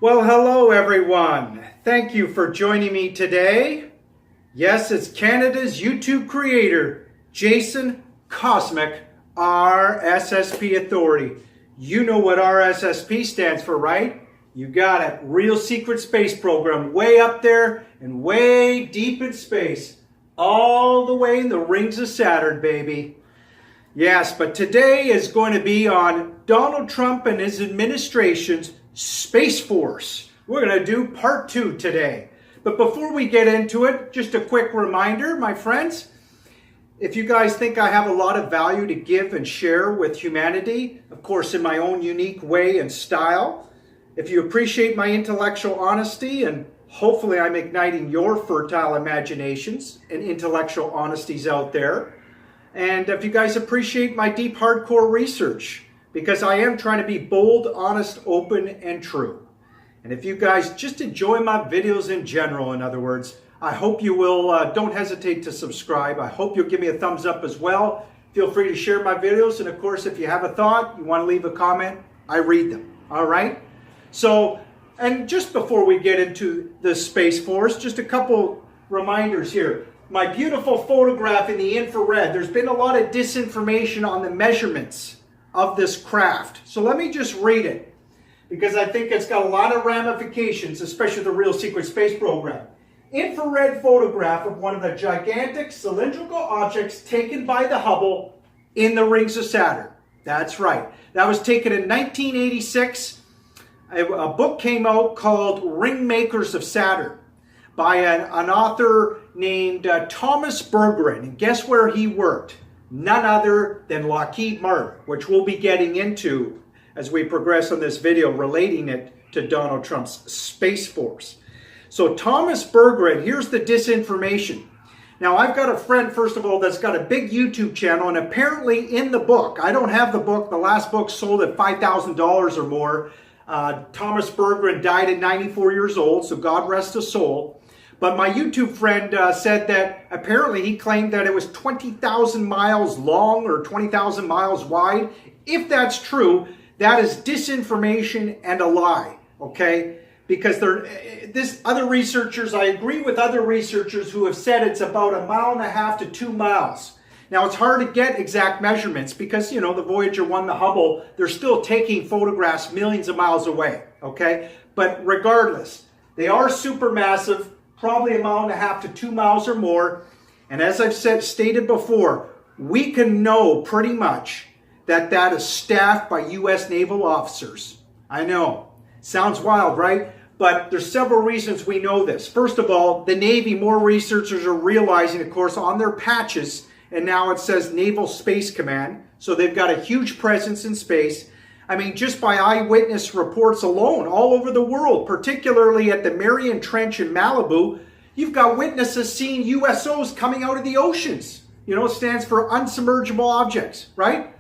Well, hello everyone. Thank you for joining me today. Yes, it's Canada's YouTube creator, Jason Cosmic, RSSP Authority. You know what RSSP stands for, right? You got it. Real Secret Space Program, way up there and way deep in space. All the way in the rings of Saturn, baby. Yes, but today is going to be on Donald Trump and his administration's Space Force. We're going to do part 2 today. But before we get into it, just a quick reminder, my friends, if you guys think I have a lot of value to give and share with humanity, of course in my own unique way and style, if you appreciate my intellectual honesty, and hopefully I'm igniting your fertile imaginations and intellectual honesties out there, and if you guys appreciate my deep hardcore research, because I am trying to be bold, honest, open, and true. And if you guys just enjoy my videos in general, in other words, I hope you will, don't hesitate to subscribe. I hope you'll give me a thumbs up as well. Feel free to share my videos. And of course, if you have a thought, you want to leave a comment, I read them. All right? So, and just before we get into the Space Force, just a couple reminders here. My beautiful photograph in the infrared. There's been a lot of disinformation on the measurements of this craft. So let me just read it, because I think it's got a lot of ramifications, especially the Real Secret Space Program. Infrared photograph of one of the gigantic cylindrical objects taken by the Hubble in the rings of Saturn. That's right. That was taken in 1986. A book came out called Ringmakers of Saturn by an author named Thomas Berggren. And guess where he worked? None other than Lockheed Martin, which we'll be getting into as we progress on this video, relating it to Donald Trump's Space Force. So Thomas Berggren, here's the disinformation. Now I've got a friend, first of all, that's got a big YouTube channel, and apparently in the book, I don't have the book, the last book sold at $5,000 or more. Thomas Berggren died at 94 years old, so God rest his soul. But my YouTube friend said that apparently he claimed that it was 20,000 miles long or 20,000 miles wide. If that's true, that is disinformation and a lie, okay? Because other researchers, I agree with other researchers who have said it's about 1.5 miles to 2 miles. Now, it's hard to get exact measurements because, you know, the Voyager 1, the Hubble, they're still taking photographs millions of miles away, okay? But regardless, they are supermassive, probably 1.5 miles to 2 miles or more. And as I've stated before, we can know pretty much that is staffed by U.S. naval officers. I know, sounds wild, right? But there's several reasons we know this. First of all, the Navy, more researchers are realizing, of course, on their patches, and now it says Naval Space Command, so they've got a huge presence in space. I mean, just by eyewitness reports alone, all over the world, particularly at the Mariana Trench in Malibu, you've got witnesses seeing USOs coming out of the oceans. You know, it stands for unsubmergible objects, right?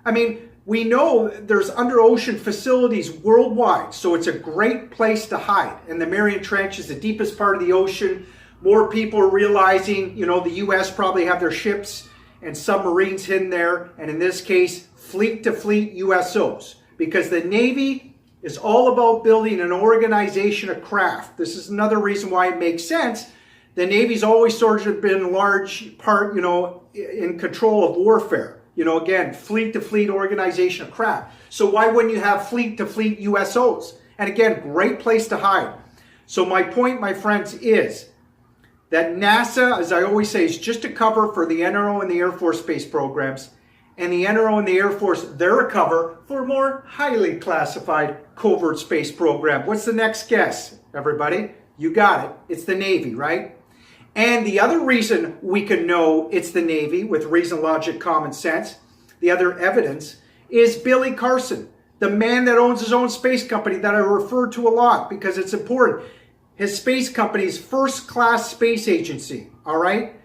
I mean, we know there's under-ocean facilities worldwide, so it's a great place to hide. And the Mariana Trench is the deepest part of the ocean. More people are realizing, you know, the U.S. probably have their ships and submarines hidden there, and in this case, fleet-to-fleet USOs. Because the Navy is all about building an organization of craft. This is another reason why it makes sense. The Navy's always sort of been large part, you know, in control of warfare. You know, again, fleet-to-fleet organization of craft. So why wouldn't you have fleet-to-fleet USOs? And again, great place to hide. So my point, my friends, is that NASA, as I always say, is just a cover for the NRO and the Air Force space programs. And the NRO and the Air Force, they're a cover for a more highly classified covert space program. What's the next guess, everybody? You got it. It's the Navy, right? And the other reason we can know it's the Navy with reason, logic, common sense, the other evidence, is Billy Carson, the man that owns his own space company that I refer to a lot because it's important. His space company's First Class Space Agency, all right?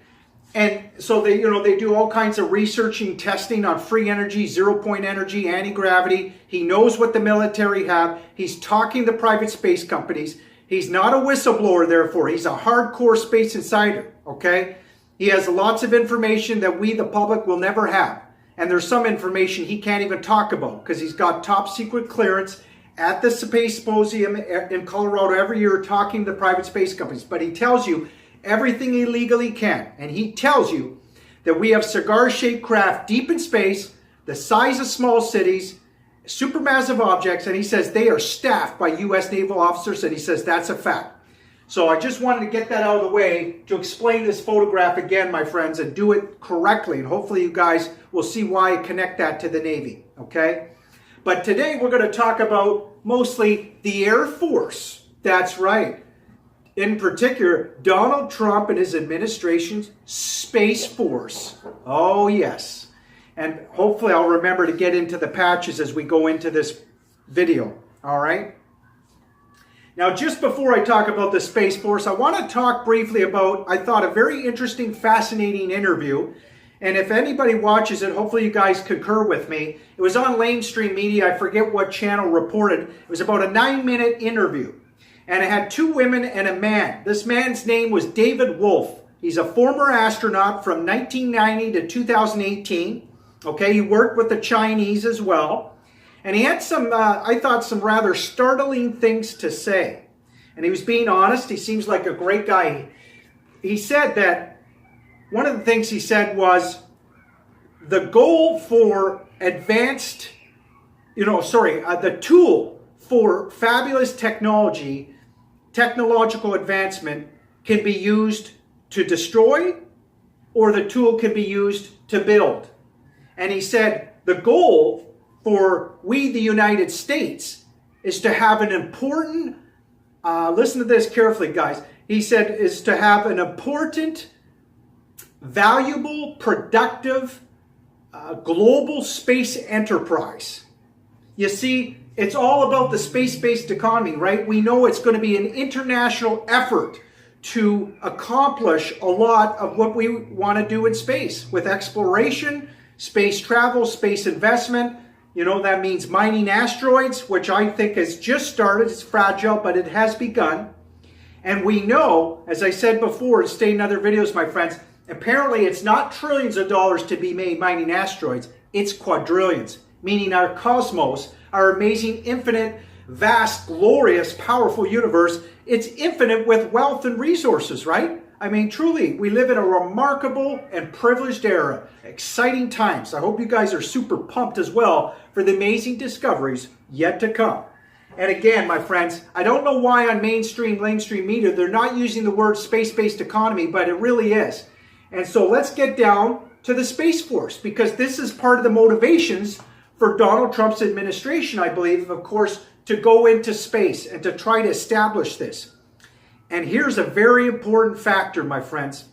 And so they do all kinds of researching, testing on free energy, zero-point energy, anti-gravity. He knows what the military have. He's talking to private space companies. He's not a whistleblower, therefore. He's a hardcore space insider, okay? He has lots of information that we, the public, will never have. And there's some information he can't even talk about because he's got top secret clearance at the Space Symposium in Colorado every year talking to private space companies, but he tells you everything he legally can. And he tells you that we have cigar-shaped craft deep in space, the size of small cities, supermassive objects, and he says they are staffed by U.S. naval officers, and he says that's a fact. So I just wanted to get that out of the way to explain this photograph again, my friends, and do it correctly. And hopefully you guys will see why I connect that to the Navy, okay? But today we're going to talk about mostly the Air Force. That's right. In particular, Donald Trump and his administration's Space Force. Oh, yes. And hopefully I'll remember to get into the patches as we go into this video, all right? Now, just before I talk about the Space Force, I want to talk briefly about, I thought, a very interesting, fascinating interview. And if anybody watches it, hopefully you guys concur with me. It was on Lamestream Media. I forget what channel reported. It was about a 9-minute interview. And it had 2 women and a man. This man's name was David Wolf. He's a former astronaut from 1990 to 2018. Okay, he worked with the Chinese as well. And he had some, I thought, some rather startling things to say. And he was being honest. He seems like a great guy. He said that one of the things he said was the goal for advanced, the tool for fabulous technological advancement can be used to destroy, or the tool can be used to build. And he said the goal for we, the United States, is to have an important, listen to this carefully, guys. He said is to have an important, valuable, productive, global space enterprise. You see, it's all about the space-based economy, right? We know it's going to be an international effort to accomplish a lot of what we want to do in space with exploration, space travel, space investment. That means mining asteroids, which I think has just started. It's fragile, but it has begun. And we know, as I said before, and stay in other videos, my friends, apparently it's not trillions of dollars to be made mining asteroids. It's quadrillions, meaning our cosmos, our amazing, infinite, vast, glorious, powerful universe, it's infinite with wealth and resources, right? I mean, truly, we live in a remarkable and privileged era. Exciting times. I hope you guys are super pumped as well for the amazing discoveries yet to come. And again, my friends, I don't know why on mainstream media they're not using the word space-based economy, but it really is. And so let's get down to the Space Force, because this is part of the motivations for Donald Trump's administration, I believe, of course, to go into space and to try to establish this. And here's a very important factor, my friends.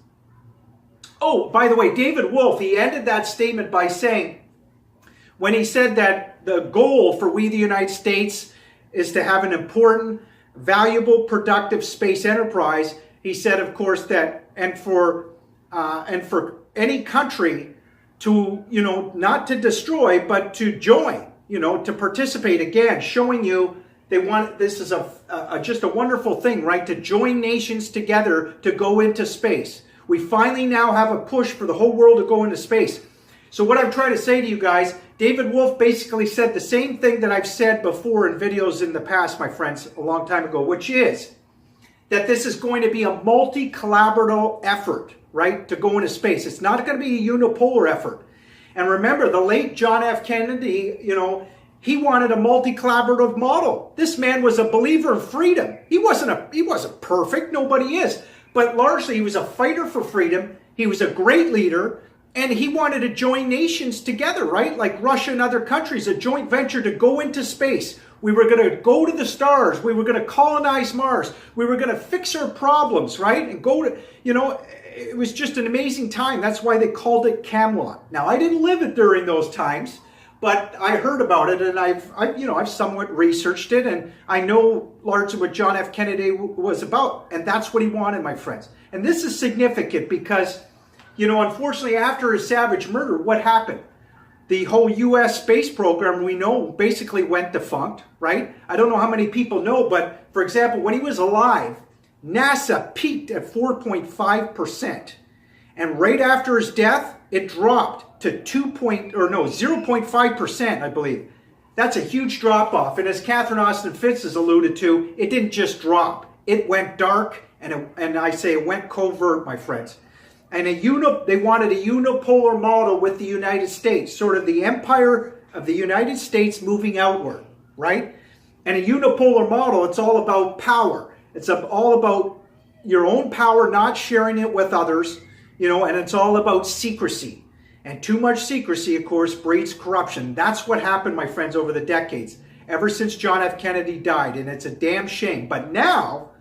Oh, by the way, David Wolf, he ended that statement by saying, when he said that the goal for we, the United States, is to have an important, valuable, productive space enterprise, he said, of course, that, and for any country to, not to destroy, but to join, to participate, again, showing you they want, this is just a wonderful thing, right? To join nations together to go into space. We finally now have a push for the whole world to go into space. So what I'm trying to say to you guys, David Wolf basically said the same thing that I've said before in videos in the past, my friends, a long time ago, which is that this is going to be a multi-collaborative effort, right? To go into space. It's not going to be a unipolar effort. And remember, the late John F. Kennedy, he wanted a multi-collaborative model. This man was a believer of freedom. He wasn't perfect. Nobody is. But largely, he was a fighter for freedom. He was a great leader. And he wanted to join nations together, right? Like Russia and other countries, a joint venture to go into space. We were going to go to the stars. We were going to colonize Mars. We were going to fix our problems, right? And go to, it was just an amazing time. That's why they called it Camelot. Now, I didn't live it during those times, but I heard about it, and I've somewhat researched it, and I know largely what John F. Kennedy was about, and that's what he wanted, my friends. And this is significant because, unfortunately, after his savage murder, what happened? The whole U.S. space program, we know, basically went defunct, right? I don't know how many people know, but for example, when he was alive, NASA peaked at 4.5%. And right after his death, it dropped to 0.5%, I believe. That's a huge drop off. And as Catherine Austin Fitts has alluded to, it didn't just drop. It went dark, and I say it went covert, my friends. And they wanted a unipolar model with the United States, sort of the empire of the United States moving outward, right? And a unipolar model, it's all about power. It's all about your own power, not sharing it with others, and it's all about secrecy. And too much secrecy, of course, breeds corruption. That's what happened, my friends, over the decades, ever since John F. Kennedy died. And it's a damn shame. But now,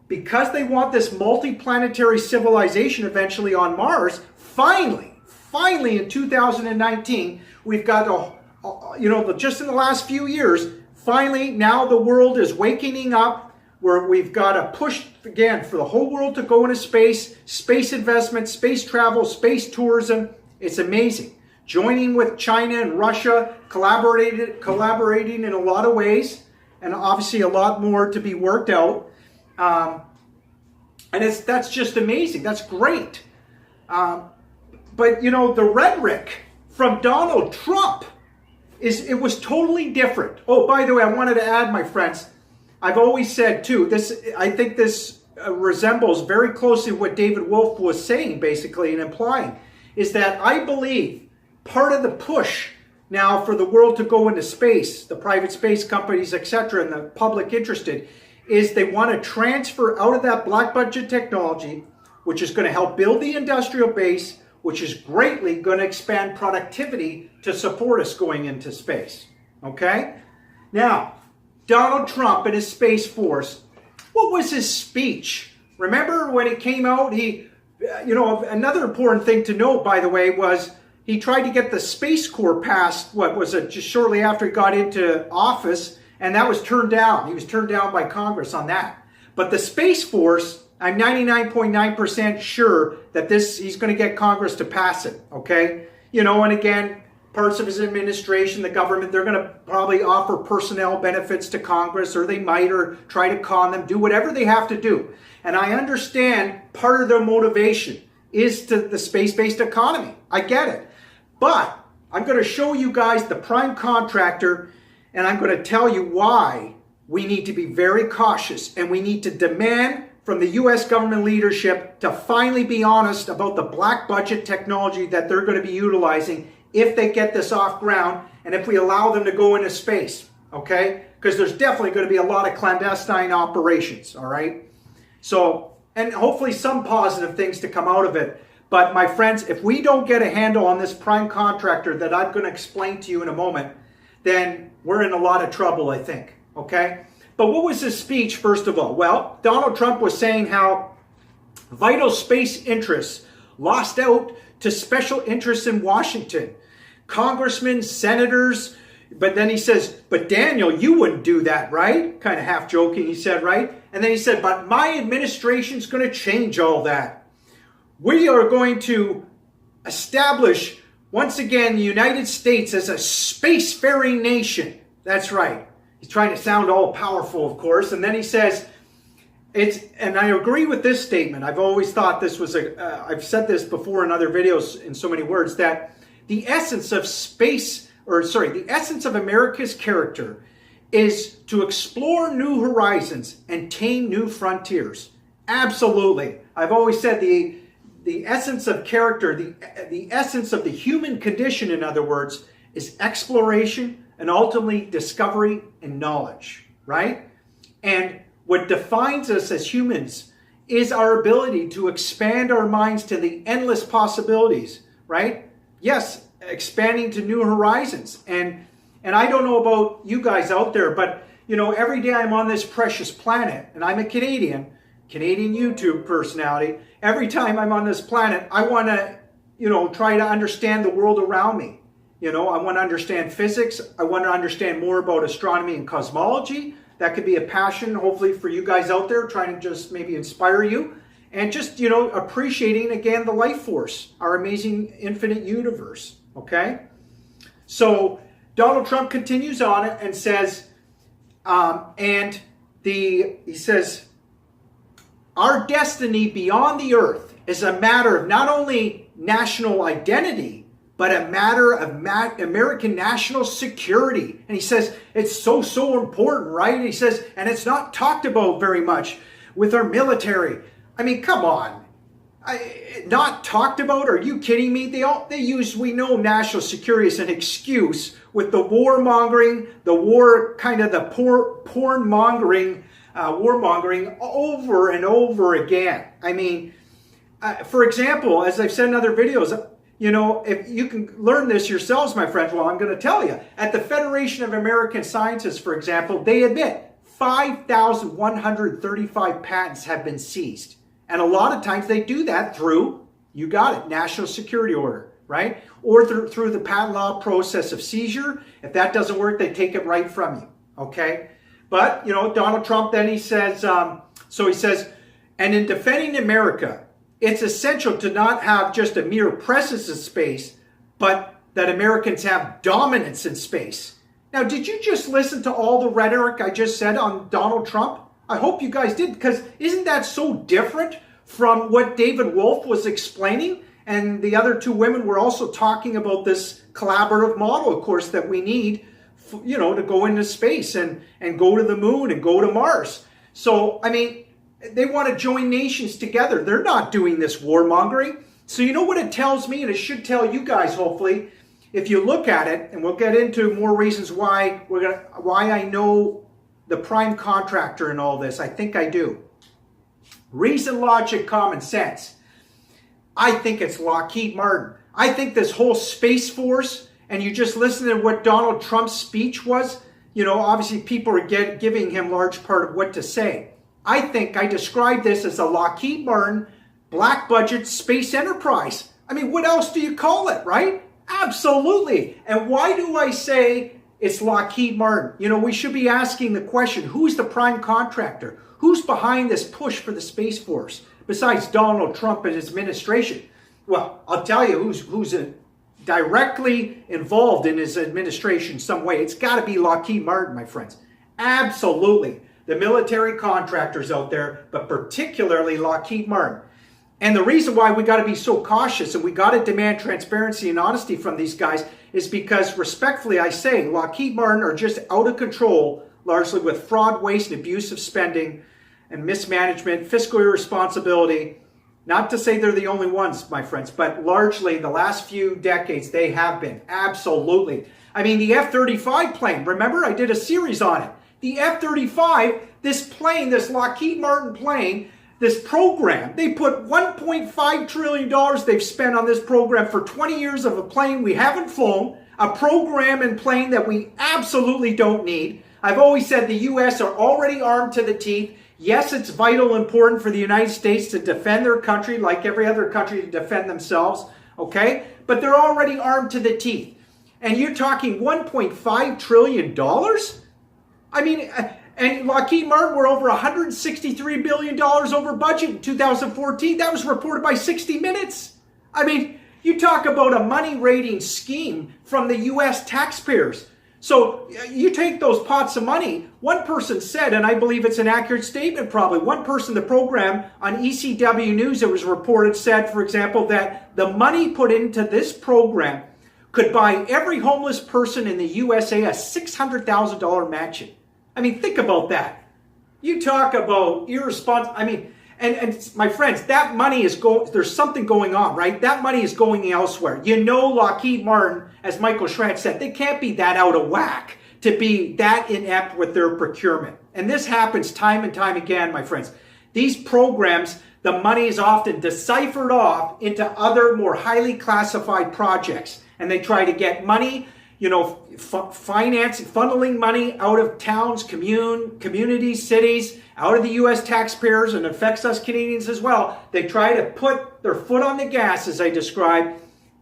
because they want this multi-planetary civilization eventually on Mars, finally in 2019, we've got, just in the last few years, finally now the world is waking up, where we've got to push again for the whole world to go into space investment, space travel, space tourism. It's amazing. Joining with China and Russia, collaborating in a lot of ways, and obviously a lot more to be worked out. And that's just amazing. That's great. But the rhetoric from Donald Trump it was totally different. Oh, by the way, I wanted to add, my friends, I've always said too, I think this resembles very closely what David Wolf was saying, basically, and implying, is that I believe part of the push now for the world to go into space, the private space companies, etc., and the public interested, is they want to transfer out of that black budget technology, which is going to help build the industrial base, which is greatly going to expand productivity to support us going into space. Okay? Now, Donald Trump and his Space Force, what was his speech? Remember when it came out, another important thing to note, by the way, was he tried to get the Space Corps passed, just shortly after he got into office, and that was turned down. He was turned down by Congress on that. But the Space Force, I'm 99.9% sure that he's going to get Congress to pass it, okay? And again, parts of his administration, the government, they're going to probably offer personnel benefits to Congress, or they might, or try to con them, do whatever they have to do. And I understand part of their motivation is to the space-based economy. I get it. But I'm going to show you guys the prime contractor, and I'm going to tell you why we need to be very cautious, and we need to demand from the U.S. government leadership to finally be honest about the black budget technology that they're going to be utilizing if they get this off ground, and if we allow them to go into space, okay? Because there's definitely going to be a lot of clandestine operations, all right? So, and hopefully some positive things to come out of it. But my friends, if we don't get a handle on this prime contractor that I'm going to explain to you in a moment, then we're in a lot of trouble, I think, okay? But what was his speech, first of all? Well, Donald Trump was saying how vital space interests lost out to special interests in Washington. Congressmen, senators, but then he says, but Daniel, you wouldn't do that, right? Kind of half joking, he said, right? And then he said, but my administration's going to change all that. We are going to establish, once again, the United States as a spacefaring nation. That's right. He's trying to sound all powerful, of course. And then he says, and I agree with this statement. I've always thought this was I've said this before in other videos in so many words, that the essence of the essence of America's character is to explore new horizons and tame new frontiers. Absolutely. I've always said the essence of character, the essence of the human condition, in other words, is exploration and ultimately discovery and knowledge, right? And what defines us as humans is our ability to expand our minds to the endless possibilities, right? Yes, expanding to new horizons. And I don't know about you guys out there, but every day I'm on this precious planet, and I'm a Canadian YouTube personality. Every time I'm on this planet, I want to, try to understand the world around me. I want to understand physics. I want to understand more about astronomy and cosmology. That could be a passion, hopefully, for you guys out there, trying to just maybe inspire you. And just, appreciating, again, the life force, our amazing infinite universe, okay? So Donald Trump continues on it and says, he says, our destiny beyond the earth is a matter of not only national identity, but a matter of American national security. And he says, it's so important, right? And he says, and it's not talked about very much with our military. I mean, come on. Not talked about? Are you kidding me? They use, we know, national security as an excuse with the warmongering, the war, kind of the porn mongering, warmongering over and over again. I mean, for example, as I've said in other videos, you know, if you can learn this yourselves, my friends, well, I'm going to tell you. At the Federation of American Scientists, for example, they admit 5,135 patents have been seized. And a lot of times they do that through, you got it, national security order, right? Or through the patent law process of seizure. If that doesn't work, they take it right from you, okay? But, you know, Donald Trump then he says, and in defending America, it's essential to not have just a mere presence in space, but that Americans have dominance in space. Now, did you just listen to all the rhetoric I just said on Donald Trump? I hope you guys did, because isn't that so different from what David Wolf was explaining? And the other two women were also talking about this collaborative model, of course, that we need, you know, to go into space and go to the moon and go to Mars. So, I mean, they want to join nations together. They're not doing this warmongering. So you know what it tells me, and it should tell you guys, hopefully, if you look at it, and we'll get into more reasons why I know the prime contractor in all this. I think I do. Reason, logic, common sense. I think it's Lockheed Martin. I think this whole Space Force, and you just listen to what Donald Trump's speech was, you know, obviously people are giving him large part of what to say. I think I describe this as a Lockheed Martin black budget space enterprise. I mean, what else do you call it, right? Absolutely. And why do I say it's Lockheed Martin? You know, we should be asking the question, who's the prime contractor? Who's behind this push for the Space Force besides Donald Trump and his administration? Well, I'll tell you who's directly involved in his administration some way. It's got to be Lockheed Martin, my friends. Absolutely. The military contractors out there, but particularly Lockheed Martin. And the reason why we got to be so cautious and we got to demand transparency and honesty from these guys is because, respectfully, I say Lockheed Martin are just out of control, largely with fraud, waste, and abusive spending and mismanagement, fiscal irresponsibility. Not to say they're the only ones, my friends, but largely the last few decades they have been. Absolutely. I mean, the F-35 plane, remember I did a series on it. The F-35, this plane, this Lockheed Martin plane, this program, they put $1.5 trillion they've spent on this program for 20 years of a plane we haven't flown, a program and plane that we absolutely don't need. I've always said the U.S. are already armed to the teeth. Yes, it's vital important for the United States to defend their country like every other country to defend themselves, okay? But they're already armed to the teeth. And you're talking $1.5 trillion? I mean, and Lockheed Martin were over $163 billion over budget in 2014. That was reported by 60 Minutes. I mean, you talk about a money-raiding scheme from the U.S. taxpayers. So you take those pots of money. One person said, and I believe it's an accurate statement probably, one person, the program on ECW News, it was reported, said, for example, that the money put into this program could buy every homeless person in the USA a $600,000 mansion. I mean, think about that. You talk about irresponsible. I mean, and my friends, that money is going, there's something going on, right? That money is going elsewhere. You know, Lockheed Martin, as Michael Schrant said, they can't be that out of whack to be that inept with their procurement. And this happens time and time again, my friends. These programs, the money is often deciphered off into other more highly classified projects. And they try to get money, you know, funneling money out of towns, communities, cities, out of the U.S. taxpayers, and affects us Canadians as well. They try to put their foot on the gas, as I described.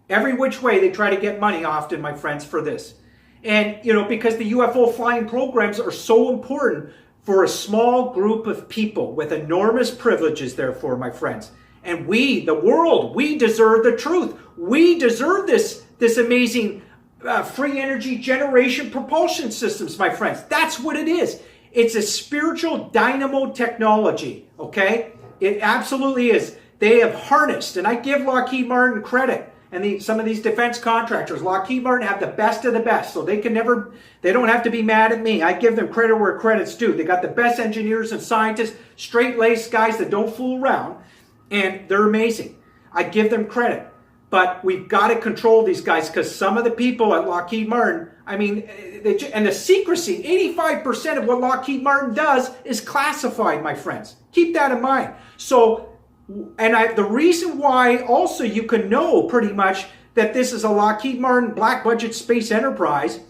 Every which way they try to get money often, my friends, for this. And, you know, because the UFO flying programs are so important for a small group of people with enormous privileges, therefore, my friends. And we, the world, we deserve the truth. We deserve this amazing free energy generation propulsion systems, my friends. That's what it is. It's a spiritual dynamo technology, okay? It absolutely is. They have harnessed, and I give Lockheed Martin credit. And some of these defense contractors, Lockheed Martin, have the best of the best. So they don't have to be mad at me. I give them credit where credit's due. They got the best engineers and scientists, straight-laced guys that don't fool around. And they're amazing. I give them credit. But we've got to control these guys because some of the people at Lockheed Martin, I mean, and the secrecy, 85% of what Lockheed Martin does is classified, my friends. Keep that in mind. So, the reason why also you can know pretty much that this is a Lockheed Martin black budget space enterprise.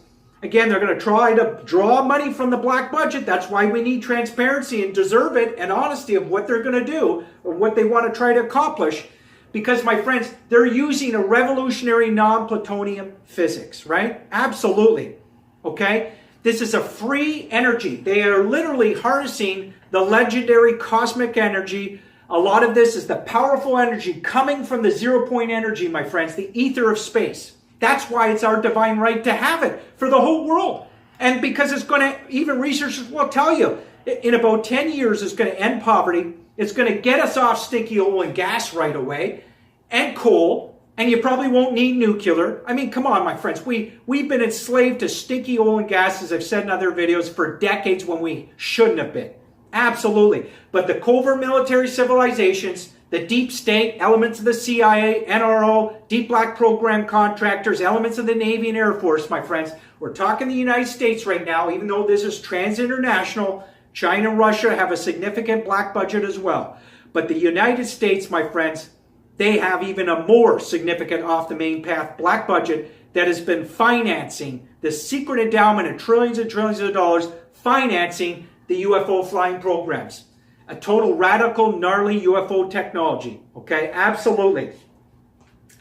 Again, they're going to try to draw money from the black budget. That's why we need transparency and deserve it and honesty of what they're going to do or what they want to try to accomplish. Because, my friends, they're using a revolutionary non-plutonium physics, right? Absolutely. Okay? This is a free energy. They are literally harnessing the legendary cosmic energy. A lot of this is the powerful energy coming from the zero-point energy, my friends, the ether of space. That's why it's our divine right to have it for the whole world. And because it's going to, even researchers will tell you, in about 10 years, it's going to end poverty. It's going to get us off stinky oil and gas right away, and coal, and you probably won't need nuclear. I mean, come on, my friends. We've been enslaved to stinky oil and gas, as I've said in other videos, for decades when we shouldn't have been. Absolutely. But the covert military civilizations, the deep state, elements of the CIA, NRO, deep black program contractors, elements of the Navy and Air Force, my friends, we're talking the United States right now, even though this is trans-international. China and Russia have a significant black budget as well. But the United States, my friends, they have even a more significant off the main path black budget that has been financing the secret endowment of trillions and trillions of dollars financing the UFO flying programs. A total radical, gnarly UFO technology. Okay, absolutely.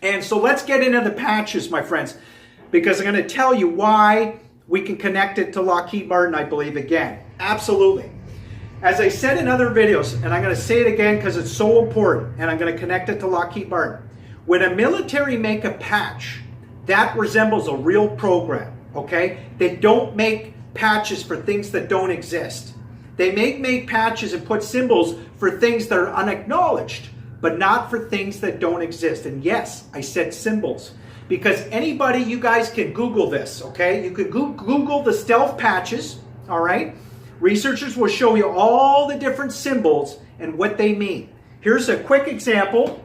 And so let's get into the patches, my friends, because I'm going to tell you why we can connect it to Lockheed Martin, I believe, again. Absolutely. As I said in other videos, and I'm going to say it again because it's so important, and I'm going to connect it to Lockheed Martin. When a military make a patch, that resembles a real program, okay? They don't make patches for things that don't exist. They make patches and put symbols for things that are unacknowledged, but not for things that don't exist. And yes, I said symbols. Because anybody, you guys can Google this, okay? You could Google the stealth patches, all right? Researchers will show you all the different symbols and what they mean. Here's a quick example.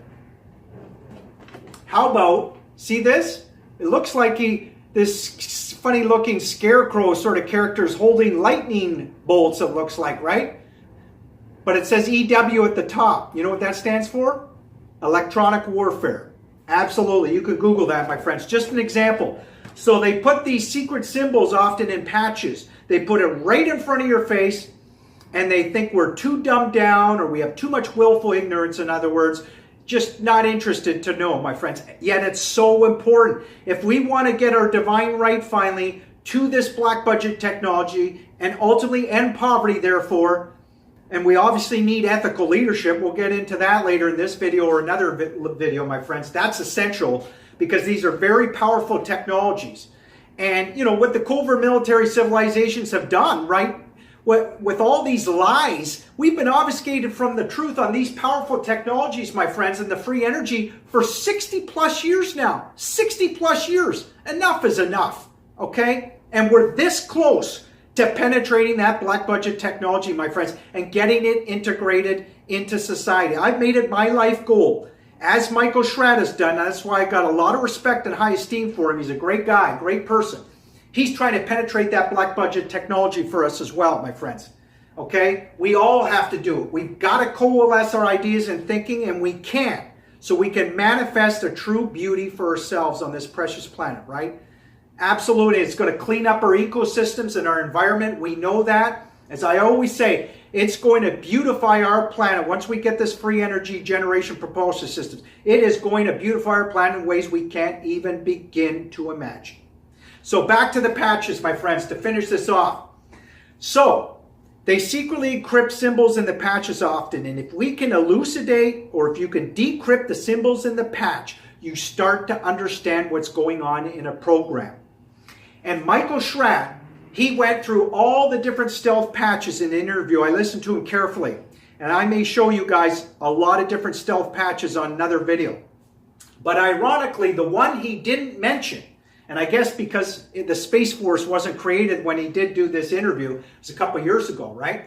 How about, see this? It looks like this funny looking scarecrow sort of character is holding lightning bolts, it looks like, right? But it says EW at the top. You know what that stands for? Electronic warfare. Absolutely. You could Google that, my friends. Just an example. So they put these secret symbols often in patches. They put it right in front of your face, and they think we're too dumbed down or we have too much willful ignorance, in other words, just not interested to know, my friends. Yet it's so important. If we want to get our divine right finally to this black budget technology and ultimately end poverty, therefore, and we obviously need ethical leadership. We'll get into that later in this video or another video, my friends. That's essential because these are very powerful technologies. And, you know, what the covert military civilizations have done, right? With all these lies, we've been obfuscated from the truth on these powerful technologies, my friends, and the free energy for 60 plus years now. 60 plus years. Enough is enough, okay? And we're this close to penetrating that black budget technology, my friends, and getting it integrated into society. I've made it my life goal, as Michael Schratt has done. That's why I got a lot of respect and high esteem for him. He's a great guy, great person. He's trying to penetrate that black budget technology for us as well, my friends. Okay? We all have to do it. We've got to coalesce our ideas and thinking, and we can, so we can manifest a true beauty for ourselves on this precious planet, right? Absolutely. It's going to clean up our ecosystems and our environment. We know that. As I always say, it's going to beautify our planet once we get this free energy generation propulsion systems. It is going to beautify our planet in ways we can't even begin to imagine. So back to the patches, my friends, to finish this off. So they secretly encrypt symbols in the patches often. And if we can elucidate, or if you can decrypt the symbols in the patch, you start to understand what's going on in a program. And Michael Schratt, he went through all the different stealth patches in the interview. I listened to him carefully. And I may show you guys a lot of different stealth patches on another video. But ironically, the one he didn't mention, and I guess because the Space Force wasn't created when he did do this interview, it was a couple of years ago, right?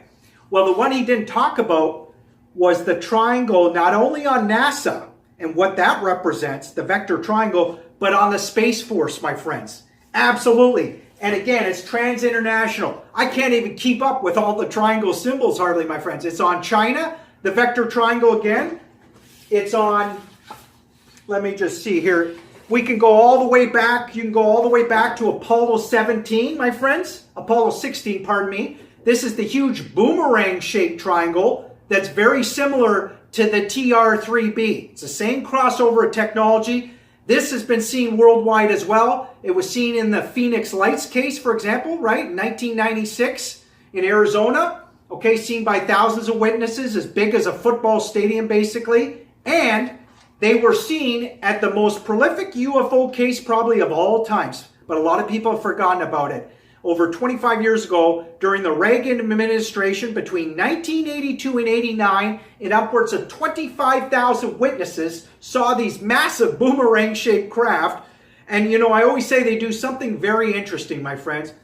Well, the one he didn't talk about was the triangle, not only on NASA and what that represents, the vector triangle, but on the Space Force, my friends. Absolutely. And again, it's trans-international. I can't even keep up with all the triangle symbols hardly, my friends. It's on China, the vector triangle again. It's on, let me just see here. We can go all the way back. You can go all the way back to Apollo 17, my friends. Apollo 16, pardon me. This is the huge boomerang-shaped triangle that's very similar to the TR-3B. It's the same crossover technology. This has been seen worldwide as well. It was seen in the Phoenix Lights case, for example, right? In 1996 in Arizona. Okay, seen by thousands of witnesses, as big as a football stadium, basically. And they were seen at the most prolific UFO case probably of all times. But a lot of people have forgotten about it. Over 25 years ago, during the Reagan administration, between 1982 and 89, and upwards of 25,000 witnesses saw these massive boomerang-shaped craft. And, you know, I always say they do something very interesting, my friends.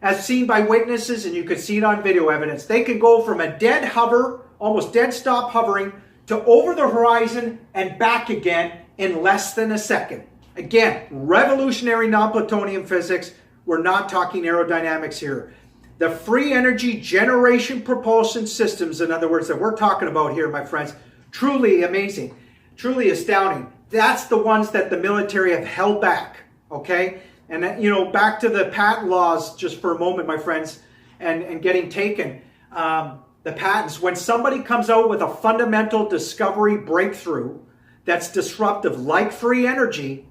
As seen by witnesses, and you can see it on video evidence, they can go from a dead hover, almost dead stop hovering, to over the horizon and back again in less than a second. Again, revolutionary non-plutonium physics. We're not talking aerodynamics here. The free energy generation propulsion systems, in other words, that we're talking about here, my friends, truly amazing, truly astounding. That's the ones that the military have held back, okay? And, you know, back to the patent laws just for a moment, my friends, and getting taken. The patents, when somebody comes out with a fundamental discovery breakthrough that's disruptive, like free energy,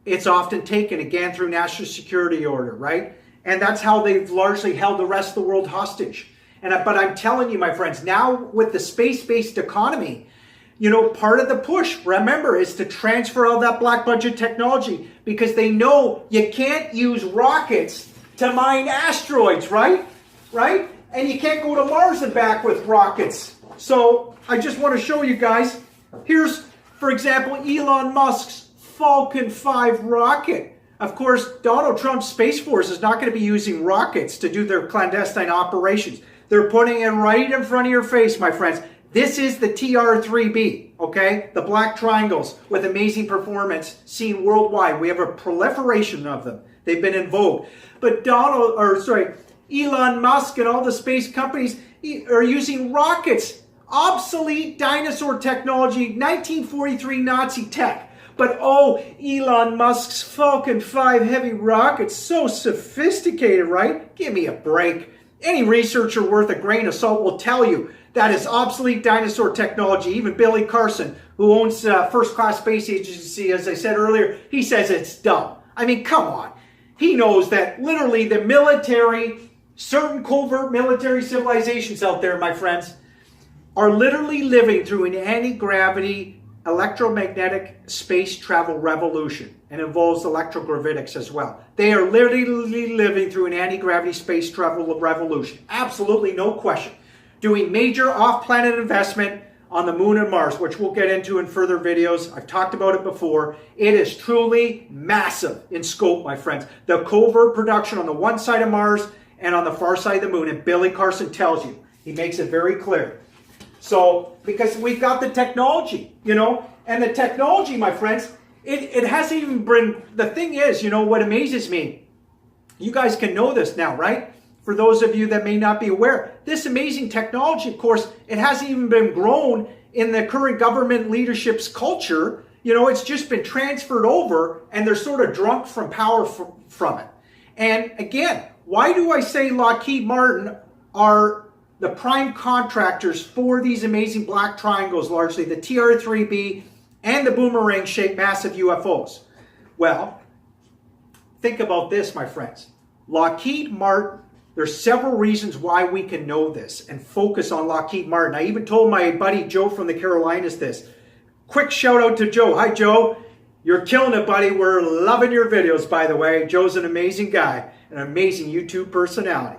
it's often taken again through national security order, right? And that's how they've largely held the rest of the world hostage. But I'm telling you, my friends, now with the space-based economy, you know, part of the push, remember, is to transfer all that black budget technology because they know you can't use rockets to mine asteroids, right? Right? And you can't go to Mars and back with rockets. So I just want to show you guys. Here's, for example, Elon Musk's Falcon 5 rocket. Of course, Donald Trump's Space Force is not going to be using rockets to do their clandestine operations. They're putting it right in front of your face, my friends. This is the TR-3B, okay? The black triangles with amazing performance seen worldwide. We have a proliferation of them. They've been in vogue. But Elon Musk and all the space companies are using rockets. Obsolete dinosaur technology, 1943 Nazi tech. But oh, Elon Musk's Falcon 5 heavy rocket, so sophisticated, right? Give me a break. Any researcher worth a grain of salt will tell you that is obsolete dinosaur technology. Even Billy Carson, who owns First Class Space Agency, as I said earlier, he says it's dumb. I mean, come on. He knows that literally the military, certain covert military civilizations out there, my friends, are literally living through an anti-gravity electromagnetic space travel revolution, and involves electrogravitics as well. They are literally living through an anti-gravity space travel revolution. Absolutely no question. Doing major off-planet investment on the moon and Mars, which we'll get into in further videos. I've talked about it before. It is truly massive in scope, my friends. The covert production on the one side of Mars and on the far side of the moon, and Billy Carson tells you. He makes it very clear. So, because we've got the technology, you know, and the technology, my friends, it hasn't even been, the thing is, you know, what amazes me, you guys can know this now, right? For those of you that may not be aware, this amazing technology, of course, it hasn't even been grown in the current government leadership's culture. You know, it's just been transferred over and they're sort of drunk from power from it. And again, why do I say Lockheed Martin are the prime contractors for these amazing black triangles, largely the TR-3B and the boomerang-shaped massive UFOs? Well, think about this, my friends. Lockheed Martin, there's several reasons why we can know this and focus on Lockheed Martin. I even told my buddy Joe from the Carolinas this. Quick shout out to Joe. Hi, Joe. You're killing it, buddy. We're loving your videos, by the way. Joe's an amazing guy, an amazing YouTube personality.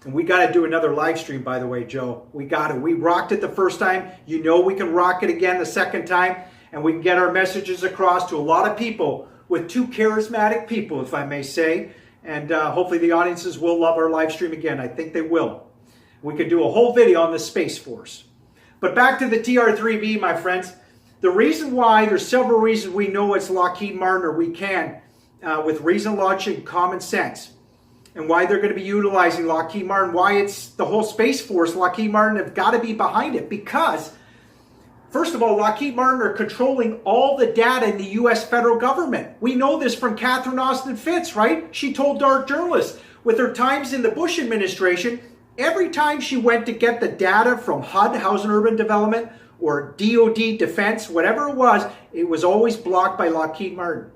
And we got to do another live stream, by the way, Joe. We got to. We rocked it the first time. You know we can rock it again the second time. and we can get our messages across to a lot of people, with two charismatic people, if I may say. And hopefully the audiences will love our live stream again. I think they will. We could do a whole video on the Space Force. But back to the TR-3B, my friends. The reason why, there's several reasons we know it's Lockheed Martin, or we can, with reason, logic, and common sense. And why they're going to be utilizing Lockheed Martin, why it's the whole Space Force, Lockheed Martin have got to be behind it. Because, first of all, Lockheed Martin are controlling all the data in the U.S. federal government. We know this from Catherine Austin Fitts, right? She told dark journalists, with her times in the Bush administration, every time she went to get the data from HUD, Housing and Urban Development, or DOD Defense, whatever it was always blocked by Lockheed Martin.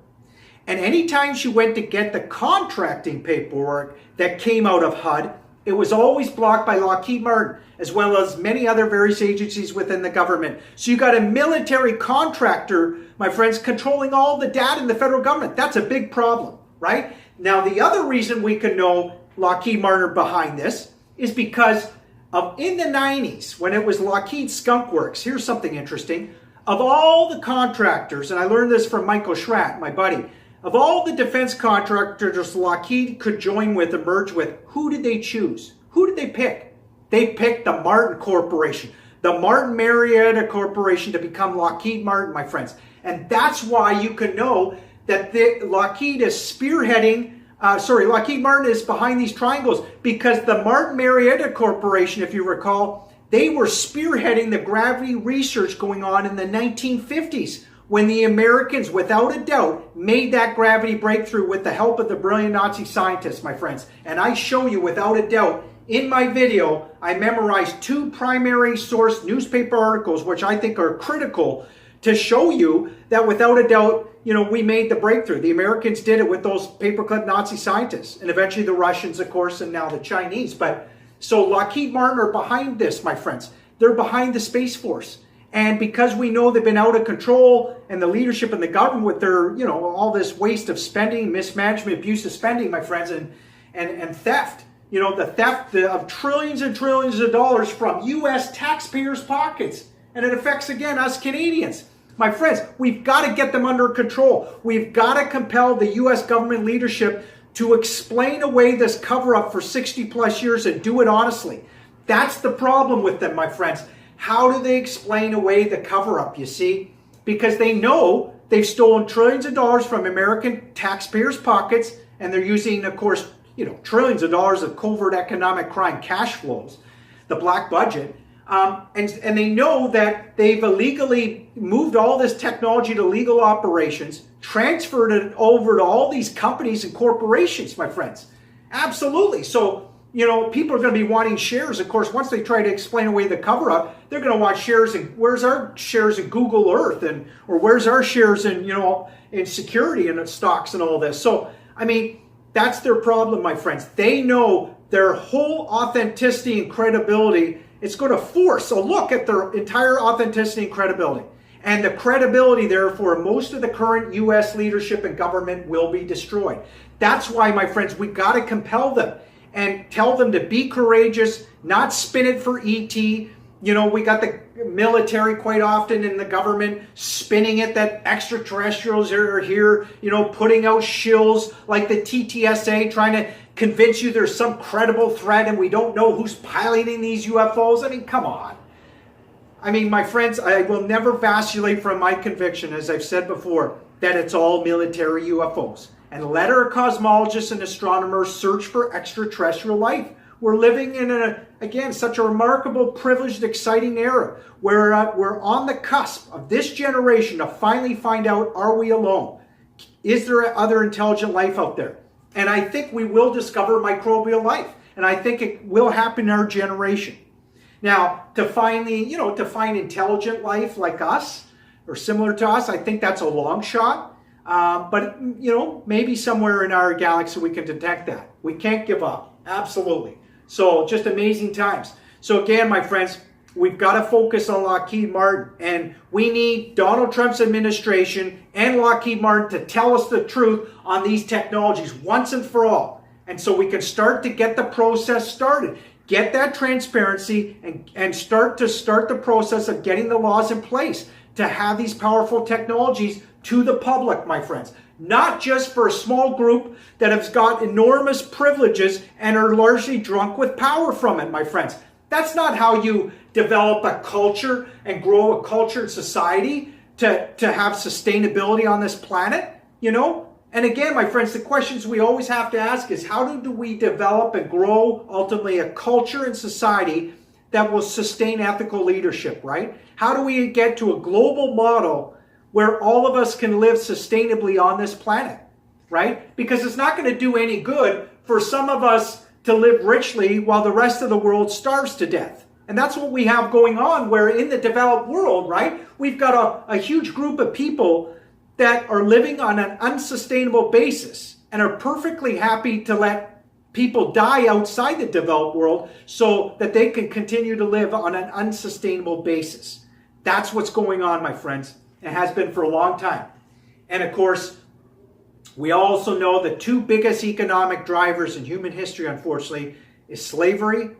And anytime she went to get the contracting paperwork that came out of HUD, it was always blocked by Lockheed Martin, as well as many other various agencies within the government. So you got a military contractor, my friends, controlling all the data in the federal government. That's a big problem, right? Now, the other reason we can know Lockheed Martin are behind this is because of in the 90s, when it was Lockheed Skunk Works. Here's something interesting. Of all the contractors, and I learned this from Michael Schratt, my buddy, of all the defense contractors Lockheed could join with and merge with, who did they choose? Who did they pick? They picked the Martin Corporation, the Martin Marietta Corporation, to become Lockheed Martin, my friends. And that's why you can know that Lockheed is spearheading, Lockheed Martin is behind these triangles, because the Martin Marietta Corporation, if you recall, they were spearheading the gravity research going on in the 1950s. When the Americans, without a doubt, made that gravity breakthrough with the help of the brilliant Nazi scientists, my friends. And I show you, without a doubt, in my video, I memorized 2 primary source newspaper articles, which I think are critical to show you that without a doubt, we made the breakthrough. The Americans did it with those paperclip Nazi scientists, and eventually the Russians, of course, and now the Chinese. But so Lockheed Martin are behind this, my friends. They're behind the Space Force. And because we know they've been out of control, and the leadership in the government with their, all this waste of spending, mismanagement, abuse of spending, my friends, and theft, the theft of trillions and trillions of dollars from U.S. taxpayers' pockets. And it affects, again, us Canadians. My friends, we've got to get them under control. We've got to compel the U.S. government leadership to explain away this cover-up for 60 plus years and do it honestly. That's the problem with them, my friends. How do they explain away the cover-up, you see? Because they know they've stolen trillions of dollars from American taxpayers' pockets, and they're using, of course, trillions of dollars of covert economic crime cash flows, the black budget, and they know that they've illegally moved all this technology to legal operations, transferred it over to all these companies and corporations, my friends. Absolutely. So, people are going to be wanting shares. Of course, once they try to explain away the cover-up, they're going to want shares in, where's our shares in Google Earth, or where's our shares in, in security and in stocks and all this. So, that's their problem, my friends. They know their whole authenticity and credibility, it's going to force a look at their entire authenticity and credibility. And the credibility, therefore, most of the current U.S. leadership and government will be destroyed. That's why, my friends, we got to compel them and tell them to be courageous, not spin it for ET. We got the military quite often in the government spinning it that extraterrestrials are here, putting out shills like the TTSA, trying to convince you there's some credible threat and we don't know who's piloting these UFOs. Come on. My friends, I will never vacillate from my conviction, as I've said before, that it's all military UFOs. And let our cosmologists and astronomers search for extraterrestrial life. We're living in such a remarkable, privileged, exciting era where we're on the cusp of this generation to finally find out, are we alone? Is there other intelligent life out there? And I think we will discover microbial life. And I think it will happen in our generation. Now, to find intelligent life like us, or similar to us, I think that's a long shot. But maybe somewhere in our galaxy we can detect that. We can't give up. Absolutely. So just amazing times. So again, my friends, we've got to focus on Lockheed Martin. And we need Donald Trump's administration and Lockheed Martin to tell us the truth on these technologies once and for all. And so we can start to get the process started. Get that transparency and start the process of getting the laws in place. to have these powerful technologies to the public, my friends. Not just for a small group that has got enormous privileges and are largely drunk with power from it, my friends. That's not how you develop a culture and grow a cultured society to have sustainability on this planet, you know? And again, my friends, the questions we always have to ask is how do we develop and grow ultimately a culture and society that will sustain ethical leadership, right? How do we get to a global model where all of us can live sustainably on this planet, right? Because it's not going to do any good for some of us to live richly while the rest of the world starves to death. And that's what we have going on, where in the developed world, right, we've got a huge group of people that are living on an unsustainable basis and are perfectly happy to let people die outside the developed world so that they can continue to live on an unsustainable basis. That's what's going on, my friends. It has been for a long time. And of course, we also know the two biggest economic drivers in human history, unfortunately, is slavery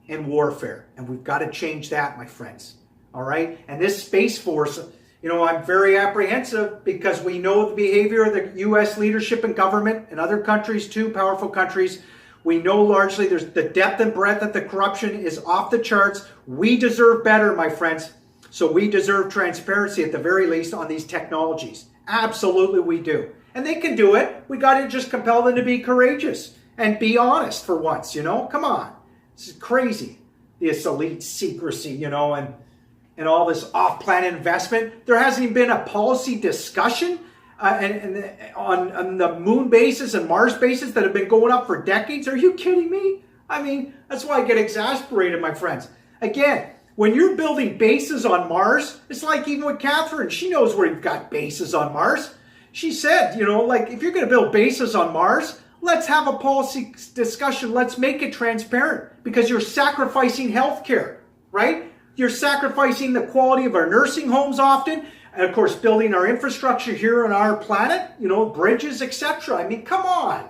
and warfare. And we've got to change that, my friends. All right? And this Space Force, you know, I'm very apprehensive because we know the behavior of the U.S. leadership and government and other countries too, powerful countries. We know largely there's the depth and breadth of the corruption is off the charts. We deserve better, my friends. So we deserve transparency at the very least on these technologies. Absolutely we do. And they can do it. We got to just compel them to be courageous and be honest for once, you know? Come on. This is crazy. This elite secrecy, you know, and all this off-planet investment. There hasn't even been a policy discussion on the moon bases and Mars bases that have been going up for decades. Are you kidding me? I mean, that's why I get exasperated, my friends. Again, when you're building bases on Mars, it's like even with Catherine, she knows where you've got bases on Mars. She said, you know, like if you're going to build bases on Mars, let's have a policy discussion. Let's make it transparent because you're sacrificing healthcare, right? You're sacrificing the quality of our nursing homes often. And of course, building our infrastructure here on our planet, you know, bridges, etc. I mean, come on.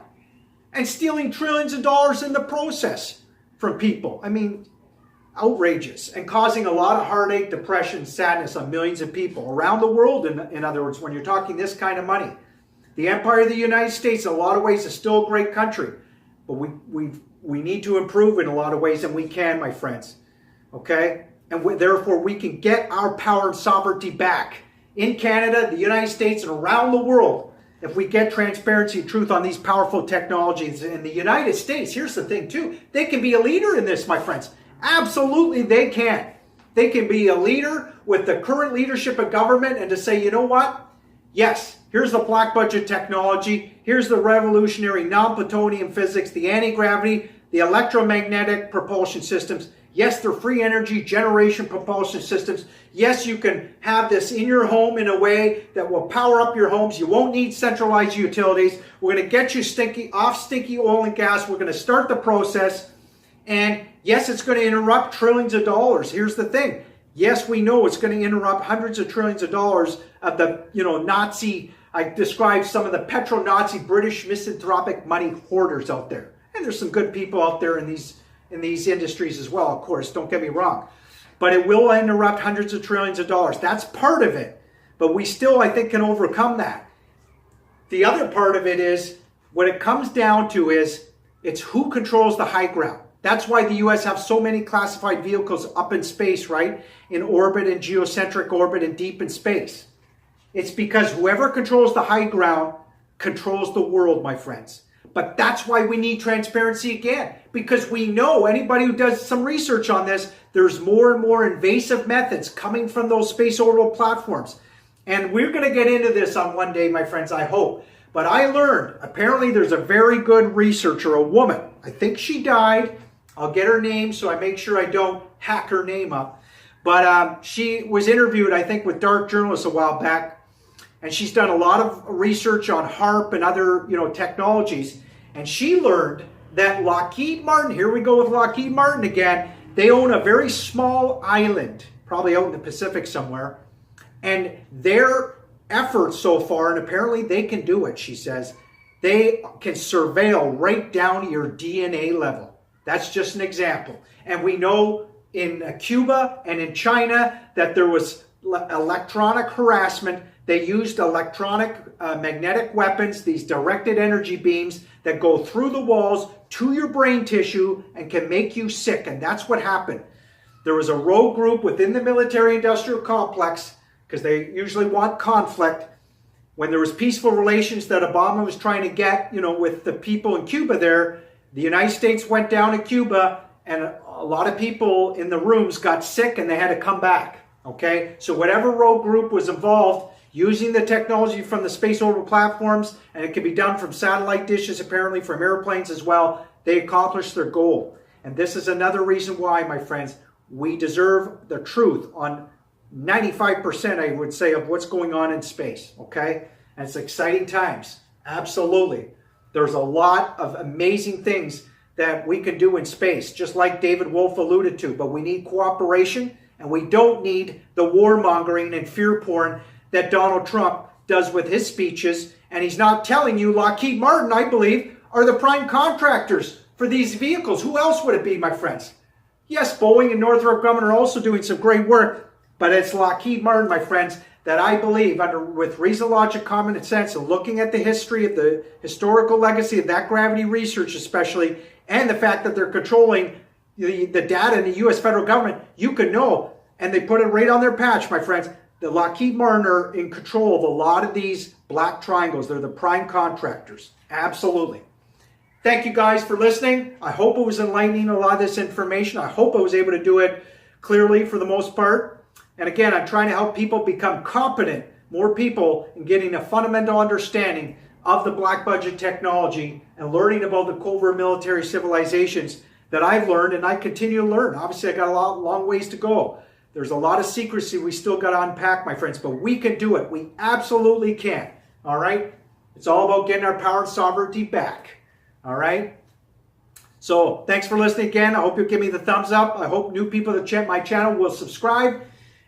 And stealing trillions of dollars in the process from people. I mean, outrageous. And causing a lot of heartache, depression, sadness on millions of people around the world, in other words, when you're talking this kind of money. The Empire of the United States, in a lot of ways, is still a great country. But we need to improve in a lot of ways, and we can, my friends. Okay? And therefore, we can get our power and sovereignty back in Canada, the United States, and around the world if we get transparency and truth on these powerful technologies. In the United States, here's the thing, too. They can be a leader in this, my friends. Absolutely, they can. They can be a leader with the current leadership of government and to say, you know what? Yes, here's the black budget technology. Here's the revolutionary non-plutonium physics, the anti-gravity, the electromagnetic propulsion systems. Yes, they're free energy generation propulsion systems. Yes, you can have this in your home in a way that will power up your homes. You won't need centralized utilities. We're going to get you off stinky oil and gas. We're going to start the process. And yes, it's going to interrupt trillions of dollars. Here's the thing. Yes, we know it's going to interrupt hundreds of trillions of dollars of the, you know, Nazi, I described some of the petro-Nazi British misanthropic money hoarders out there. And there's some good people out there in these industries as well, of course, don't get me wrong. But it will interrupt hundreds of trillions of dollars. That's part of it. But we still, I think, can overcome that. The other part of it is, what it comes down to is, it's who controls the high ground. That's why the U.S. have so many classified vehicles up in space, right? In orbit, in geocentric orbit, and deep in space. It's because whoever controls the high ground controls the world, my friends. But that's why we need transparency again. Because we know, anybody who does some research on this, there's more and more invasive methods coming from those space orbital platforms. And we're going to get into this on one day, my friends, I hope. But I learned, apparently there's a very good researcher, a woman. I think she died. I'll get her name so I make sure I don't hack her name up. But she was interviewed, I think, with Dark Journalists a while back. And she's done a lot of research on HARP and other, you know, technologies. And she learned that Lockheed Martin, here we go with Lockheed Martin again, they own a very small island, probably out in the Pacific somewhere. And their efforts so far, and apparently they can do it, she says, they can surveil right down to your DNA level. That's just an example. And we know in Cuba and in China that there was electronic harassment. They used electronic magnetic weapons, these directed energy beams that go through the walls to your brain tissue and can make you sick. And that's what happened. There was a rogue group within the military-industrial complex, because they usually want conflict. When there was peaceful relations that Obama was trying to get, with the people in Cuba there, the United States went down to Cuba, and a lot of people in the rooms got sick and they had to come back. Okay? So whatever rogue group was involved, using the technology from the space orbital platforms, and it can be done from satellite dishes, apparently from airplanes as well, they accomplished their goal. And this is another reason why, my friends, we deserve the truth on 95%, I would say, of what's going on in space, okay? And it's exciting times, absolutely. There's a lot of amazing things that we can do in space, just like David Wolf alluded to, but we need cooperation, and we don't need the warmongering and fear porn that Donald Trump does with his speeches. And he's not telling you Lockheed Martin, I believe, are the prime contractors for these vehicles. Who else would it be, my friends? Yes, Boeing and Northrop Grumman are also doing some great work, but it's Lockheed Martin, my friends, that I believe, with reason, logic, common sense, and looking at the history of the historical legacy of that gravity research especially, and the fact that they're controlling the data in the U.S. federal government, you can know, and they put it right on their patch, my friends, the Lockheed Martin are in control of a lot of these black triangles. They're the prime contractors. Absolutely. Thank you guys for listening. I hope it was enlightening, a lot of this information. I hope I was able to do it clearly for the most part. And again, I'm trying to help people become competent, more people, in getting a fundamental understanding of the black budget technology and learning about the covert military civilizations that I've learned and I continue to learn. Obviously, I got a long ways to go. There's a lot of secrecy we still got to unpack, my friends, but we can do it. We absolutely can. All right? It's all about getting our power and sovereignty back. All right? So, thanks for listening again. I hope you'll give me the thumbs up. I hope new people that check my channel will subscribe.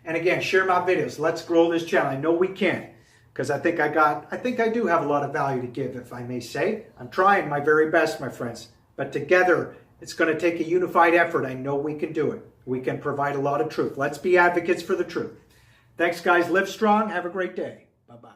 And again, share my videos. Let's grow this channel. I know we can. Because I think I do have a lot of value to give, if I may say. I'm trying my very best, my friends. But together, it's going to take a unified effort. I know we can do it. We can provide a lot of truth. Let's be advocates for the truth. Thanks, guys. Live strong. Have a great day. Bye-bye.